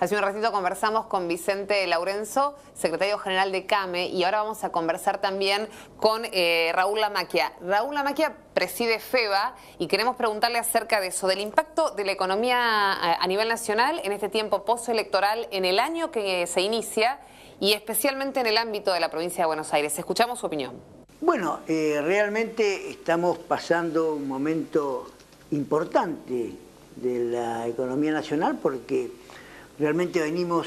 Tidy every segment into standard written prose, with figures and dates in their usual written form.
Hace un ratito conversamos con Vicente Laurenzo, secretario general de CAME, y ahora vamos a conversar también con Raúl Lamacchia. Raúl Lamacchia preside FEBA y queremos preguntarle acerca de eso, del impacto de la economía a nivel nacional en este tiempo postelectoral, en el año que se inicia y especialmente en el ámbito de la provincia de Buenos Aires. Escuchamos su opinión. Bueno, realmente estamos pasando un momento importante de la economía nacional porque realmente venimos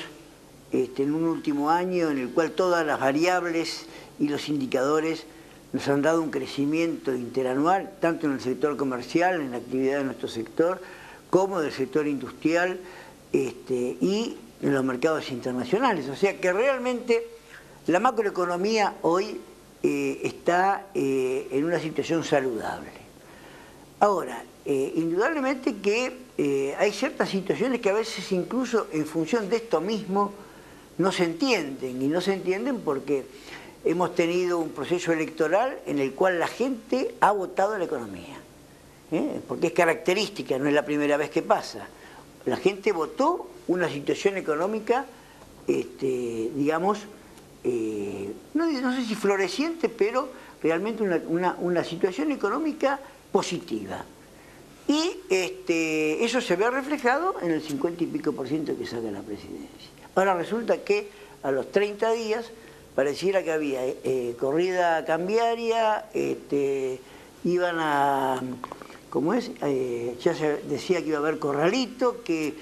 en un último año en el cual todas las variables y los indicadores nos han dado un crecimiento interanual, tanto en el sector comercial, en la actividad de nuestro sector, como del sector industrial y en los mercados internacionales. O sea que realmente la macroeconomía hoy está en una situación saludable. Ahora, indudablemente que hay ciertas situaciones que a veces incluso en función de esto mismo no se entienden, y no se entienden porque hemos tenido un proceso electoral en el cual la gente ha votado la economía, porque es característica, no es la primera vez que pasa. La gente votó una situación económica, digamos, no sé si floreciente, pero realmente una situación económica positiva. Y eso se ve reflejado en el 50 y pico % que saca la presidencia. Ahora resulta que a los 30 días pareciera que había corrida cambiaria, iban a, ¿cómo es? Ya se decía que iba a haber corralito, que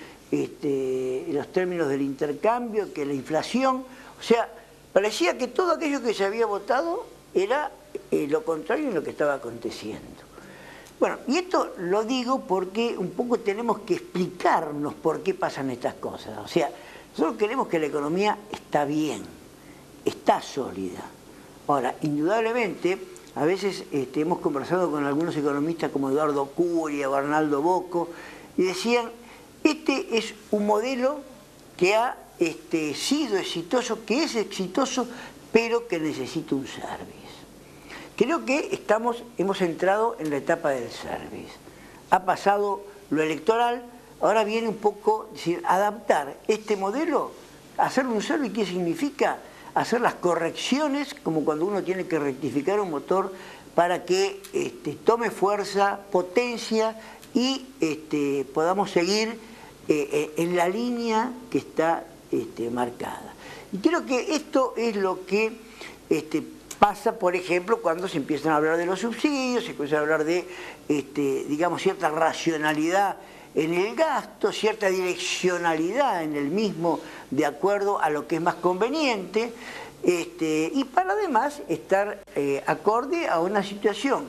los términos del intercambio, que la inflación, o sea, parecía que todo aquello que se había votado era lo contrario de lo que estaba aconteciendo. Bueno, y esto lo digo porque un poco tenemos que explicarnos por qué pasan estas cosas. O sea, nosotros queremos que la economía está bien, está sólida. Ahora, indudablemente, a veces hemos conversado con algunos economistas como Eduardo Curia o Arnaldo Bocco, y decían, este es un modelo que ha sido exitoso, que es exitoso, pero que necesita un service. Creo que hemos entrado en la etapa del service. Ha pasado lo electoral, ahora viene un poco decir, adaptar este modelo, hacer un service. ¿Qué significa? Hacer las correcciones, como cuando uno tiene que rectificar un motor para que tome fuerza, potencia y podamos seguir en la línea que está marcada. Y creo que esto es lo que pasa, por ejemplo, cuando se empiezan a hablar de los subsidios, se empieza a hablar de, digamos, cierta racionalidad en el gasto, cierta direccionalidad en el mismo de acuerdo a lo que es más conveniente, y para además estar acorde a una situación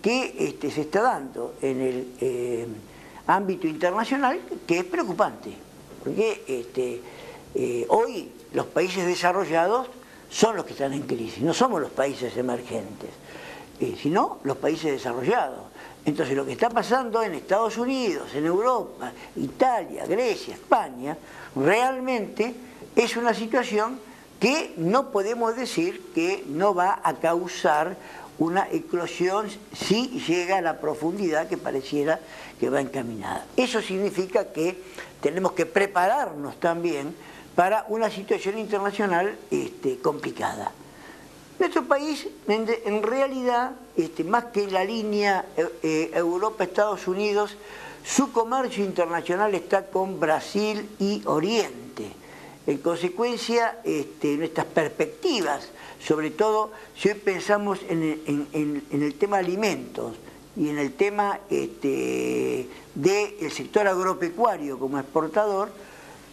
que se está dando en el ámbito internacional que es preocupante, porque hoy los países desarrollados son los que están en crisis, no somos los países emergentes, sino los países desarrollados. Entonces lo que está pasando en Estados Unidos, en Europa, Italia, Grecia, España, realmente es una situación que no podemos decir que no va a causar una eclosión si llega a la profundidad que pareciera que va encaminada. Eso significa que tenemos que prepararnos también para una situación internacional complicada. Nuestro país, en realidad, más que la línea Europa-Estados Unidos, su comercio internacional está con Brasil y Oriente. En consecuencia, nuestras perspectivas, sobre todo si hoy pensamos en el tema alimentos y en el tema del sector agropecuario como exportador,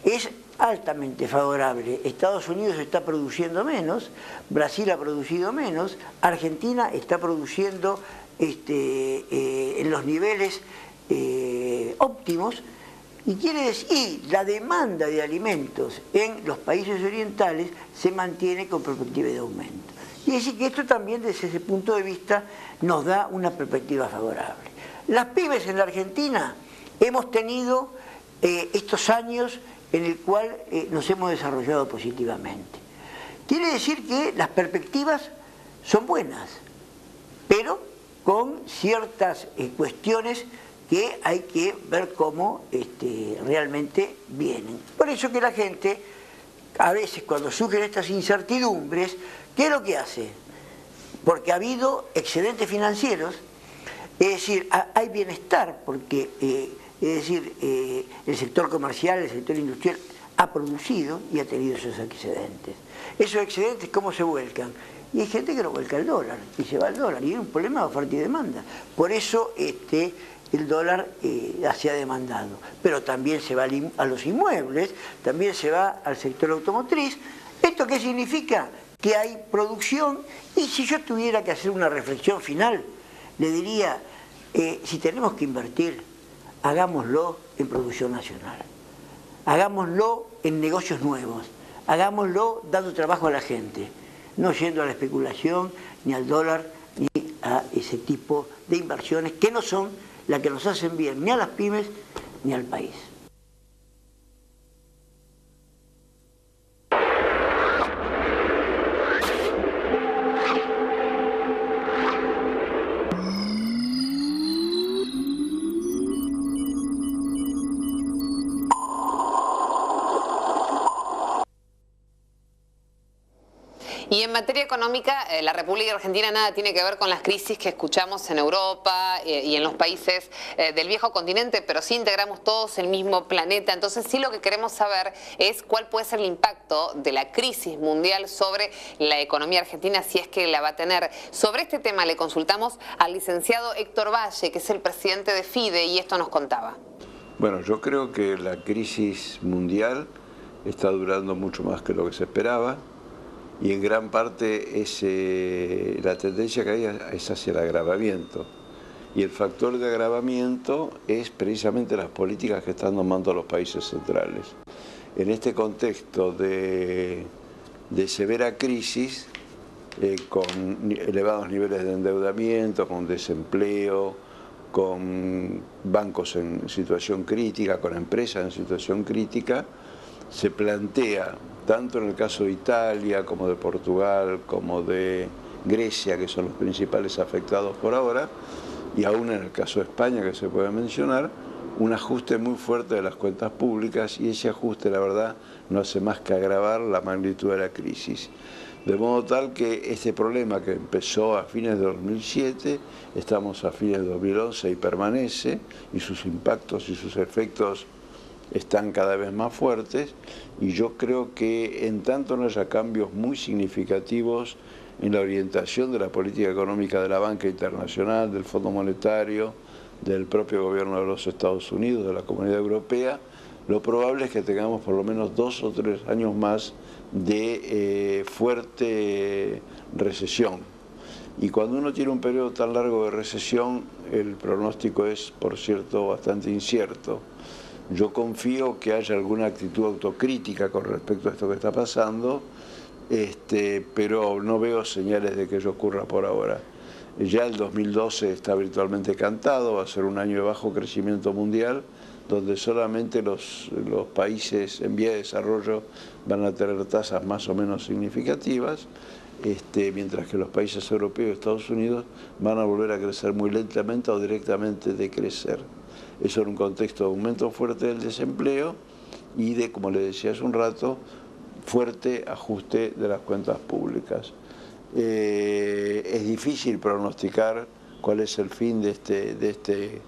es altamente favorable. Estados Unidos está produciendo menos, Brasil ha producido menos, Argentina está produciendo en los niveles óptimos, y quiere decir, la demanda de alimentos en los países orientales se mantiene con perspectiva de aumento. Y es decir que esto también desde ese punto de vista nos da una perspectiva favorable. Las pymes en la Argentina hemos tenido estos años en el cual nos hemos desarrollado positivamente. Quiere decir que las perspectivas son buenas, pero con ciertas cuestiones que hay que ver cómo realmente vienen. Por eso que la gente, a veces cuando surgen estas incertidumbres, ¿qué es lo que hace? Porque ha habido excedentes financieros, es decir, hay bienestar, porque el sector comercial, el sector industrial ha producido y ha tenido esos excedentes. Esos excedentes, ¿cómo se vuelcan? Y hay gente que lo vuelca al dólar, y se va al dólar, y es un problema de oferta y demanda. Por eso el dólar se ha demandado. Pero también se va a los inmuebles, también se va al sector automotriz. ¿Esto qué significa? Que hay producción, y si yo tuviera que hacer una reflexión final, le diría, si tenemos que invertir, hagámoslo en producción nacional, hagámoslo en negocios nuevos, hagámoslo dando trabajo a la gente, no yendo a la especulación, ni al dólar, ni a ese tipo de inversiones que no son las que nos hacen bien ni a las pymes ni al país. Y en materia económica, la República Argentina nada tiene que ver con las crisis que escuchamos en Europa y en los países del viejo continente, pero sí integramos todos el mismo planeta. Entonces sí lo que queremos saber es cuál puede ser el impacto de la crisis mundial sobre la economía argentina, si es que la va a tener. Sobre este tema le consultamos al licenciado Héctor Valle, que es el presidente de FIDE, y esto nos contaba. Bueno, yo creo que la crisis mundial está durando mucho más que lo que se esperaba. Y en gran parte la tendencia que hay es hacia el agravamiento. Y el factor de agravamiento es precisamente las políticas que están tomando los países centrales. En este contexto de severa crisis, con elevados niveles de endeudamiento, con desempleo, con bancos en situación crítica, con empresas en situación crítica, se plantea, tanto en el caso de Italia, como de Portugal, como de Grecia, que son los principales afectados por ahora, y aún en el caso de España, que se puede mencionar, un ajuste muy fuerte de las cuentas públicas, y ese ajuste, la verdad, no hace más que agravar la magnitud de la crisis. De modo tal que este problema que empezó a fines de 2007, estamos a fines de 2011 y permanece, y sus impactos y sus efectos están cada vez más fuertes, y yo creo que en tanto no haya cambios muy significativos en la orientación de la política económica de la banca internacional, del Fondo Monetario, del propio gobierno de los Estados Unidos, de la Comunidad Europea, lo probable es que tengamos por lo menos 2 o 3 años más de fuerte recesión. Y cuando uno tiene un periodo tan largo de recesión, el pronóstico es, por cierto, bastante incierto. Yo confío que haya alguna actitud autocrítica con respecto a esto que está pasando, pero no veo señales de que ello ocurra por ahora. Ya el 2012 está virtualmente cantado, va a ser un año de bajo crecimiento mundial, donde solamente los países en vía de desarrollo van a tener tasas más o menos significativas, mientras que los países europeos y Estados Unidos van a volver a crecer muy lentamente o directamente decrecer. Eso en un contexto de aumento fuerte del desempleo y de, como le decía hace un rato, fuerte ajuste de las cuentas públicas. Es difícil pronosticar cuál es el fin de este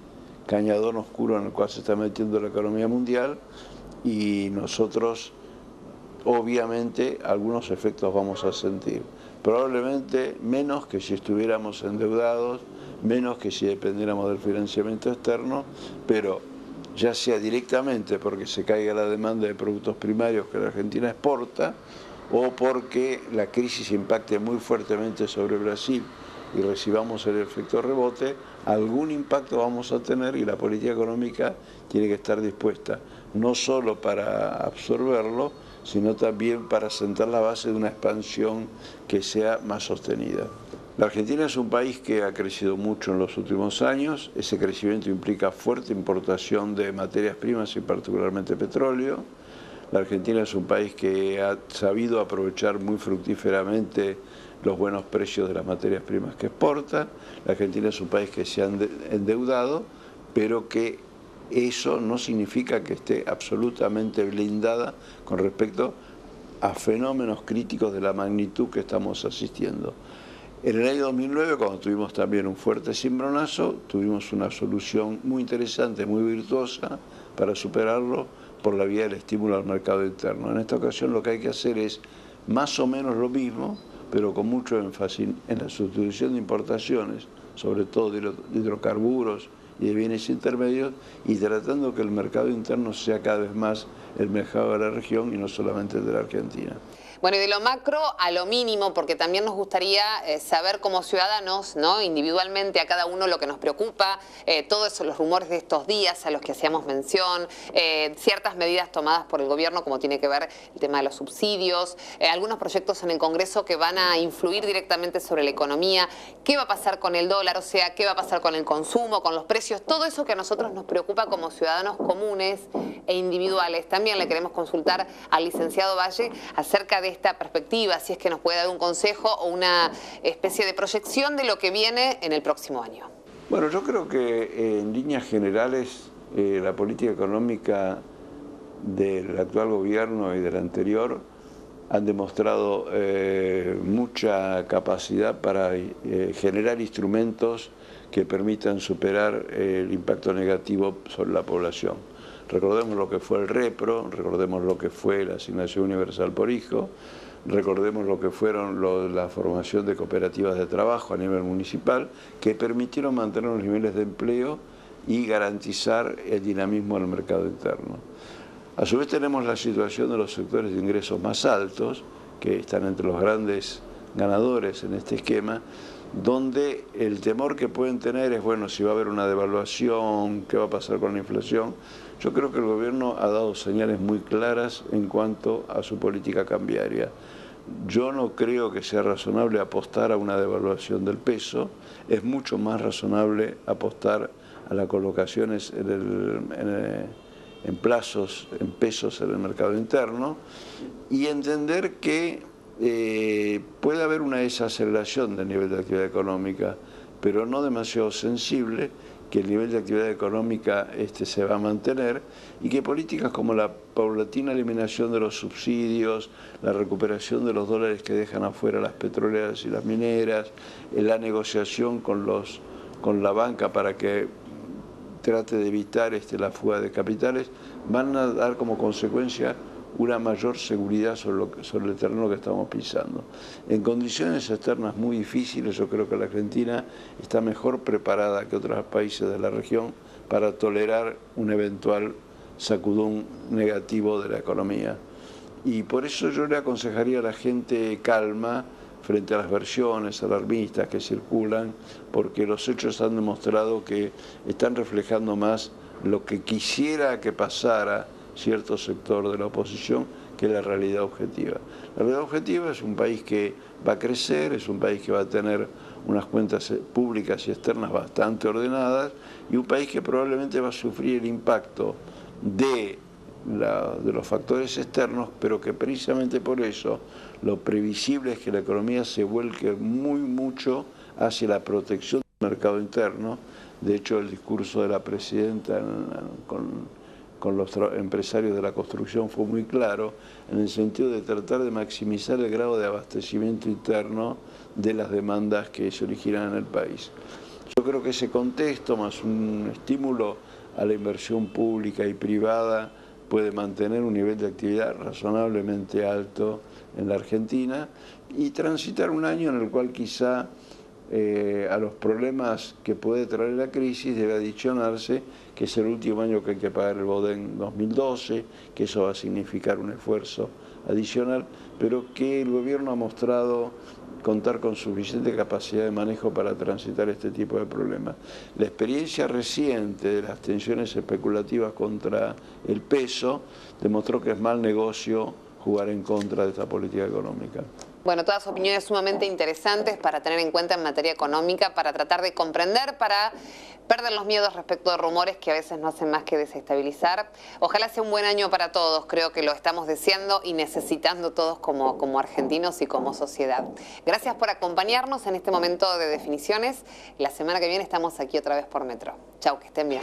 cañadón oscuro en el cual se está metiendo la economía mundial, y nosotros obviamente algunos efectos vamos a sentir. Probablemente menos que si estuviéramos endeudados, menos que si dependiéramos del financiamiento externo, pero ya sea directamente porque se caiga la demanda de productos primarios que la Argentina exporta, o porque la crisis impacte muy fuertemente sobre Brasil y recibamos el efecto rebote, algún impacto vamos a tener, y la política económica tiene que estar dispuesta no solo para absorberlo, sino también para sentar la base de una expansión que sea más sostenida. La Argentina es un país que ha crecido mucho en los últimos años. Ese crecimiento implica fuerte importación de materias primas y particularmente petróleo. La Argentina es un país que ha sabido aprovechar muy fructíferamente los buenos precios de las materias primas que exporta. La Argentina es un país que se ha endeudado, pero que eso no significa que esté absolutamente blindada con respecto a fenómenos críticos de la magnitud que estamos asistiendo. En el año 2009, cuando tuvimos también un fuerte cimbronazo, tuvimos una solución muy interesante, muy virtuosa para superarlo por la vía del estímulo al mercado interno. En esta ocasión lo que hay que hacer es más o menos lo mismo, pero con mucho énfasis en la sustitución de importaciones, sobre todo de hidrocarburos y de bienes intermedios, y tratando que el mercado interno sea cada vez más el mercado de la región y no solamente el de la Argentina. Bueno, y de lo macro a lo mínimo, porque también nos gustaría saber como ciudadanos, ¿no?, individualmente a cada uno lo que nos preocupa, todos los rumores de estos días a los que hacíamos mención, ciertas medidas tomadas por el gobierno como tiene que ver el tema de los subsidios, algunos proyectos en el Congreso que van a influir directamente sobre la economía, qué va a pasar con el dólar, o sea, qué va a pasar con el consumo, con los precios, todo eso que a nosotros nos preocupa como ciudadanos comunes e individuales. También le queremos consultar al licenciado Valle acerca de esta perspectiva, si es que nos puede dar un consejo o una especie de proyección de lo que viene en el próximo año. Bueno, yo creo que en líneas generales la política económica del actual gobierno y del anterior han demostrado mucha capacidad para generar instrumentos que permitan superar el impacto negativo sobre la población. Recordemos lo que fue el REPRO, recordemos lo que fue la asignación universal por hijo, recordemos lo que fueron la formación de cooperativas de trabajo a nivel municipal, que permitieron mantener los niveles de empleo y garantizar el dinamismo del mercado interno. A su vez tenemos la situación de los sectores de ingresos más altos, que están entre los grandes ganadores en este esquema, donde el temor que pueden tener es, bueno, si va a haber una devaluación, qué va a pasar con la inflación. Yo creo que el gobierno ha dado señales muy claras en cuanto a su política cambiaria. Yo no creo que sea razonable apostar a una devaluación del peso, es mucho más razonable apostar a las colocaciones en plazos, en pesos en el mercado interno, y entender que puede haber una desaceleración del nivel de actividad económica, pero no demasiado sensible, que el nivel de actividad económica se va a mantener y que políticas como la paulatina eliminación de los subsidios, la recuperación de los dólares que dejan afuera las petroleras y las mineras, la negociación con la banca para que trate de evitar la fuga de capitales, van a dar como consecuencia una mayor seguridad sobre el terreno que estamos pisando. En condiciones externas muy difíciles, yo creo que la Argentina está mejor preparada que otros países de la región para tolerar un eventual sacudón negativo de la economía. Y por eso yo le aconsejaría a la gente calma frente a las versiones alarmistas que circulan, porque los hechos han demostrado que están reflejando más lo que quisiera que pasara cierto sector de la oposición que la realidad objetiva. La realidad objetiva es un país que va a crecer, es un país que va a tener unas cuentas públicas y externas bastante ordenadas y un país que probablemente va a sufrir el impacto de los factores externos, pero que precisamente por eso lo previsible es que la economía se vuelque mucho hacia la protección del mercado interno. De hecho, el discurso de la presidenta con los empresarios de la construcción fue muy claro, en el sentido de tratar de maximizar el grado de abastecimiento interno de las demandas que se originan en el país. Yo creo que ese contexto, más un estímulo a la inversión pública y privada, puede mantener un nivel de actividad razonablemente alto en la Argentina y transitar un año en el cual quizá a los problemas que puede traer la crisis debe adicionarse que es el último año que hay que pagar el BODEN 2012, que eso va a significar un esfuerzo adicional, pero que el gobierno ha mostrado contar con suficiente capacidad de manejo para transitar este tipo de problemas. La experiencia reciente de las tensiones especulativas contra el peso demostró que es mal negocio jugar en contra de esta política económica. Bueno, todas opiniones sumamente interesantes para tener en cuenta en materia económica, para tratar de comprender, para perder los miedos respecto de rumores que a veces no hacen más que desestabilizar. Ojalá sea un buen año para todos, creo que lo estamos deseando y necesitando todos como argentinos y como sociedad. Gracias por acompañarnos en este momento de definiciones. La semana que viene estamos aquí otra vez por Metro. Chau, que estén bien.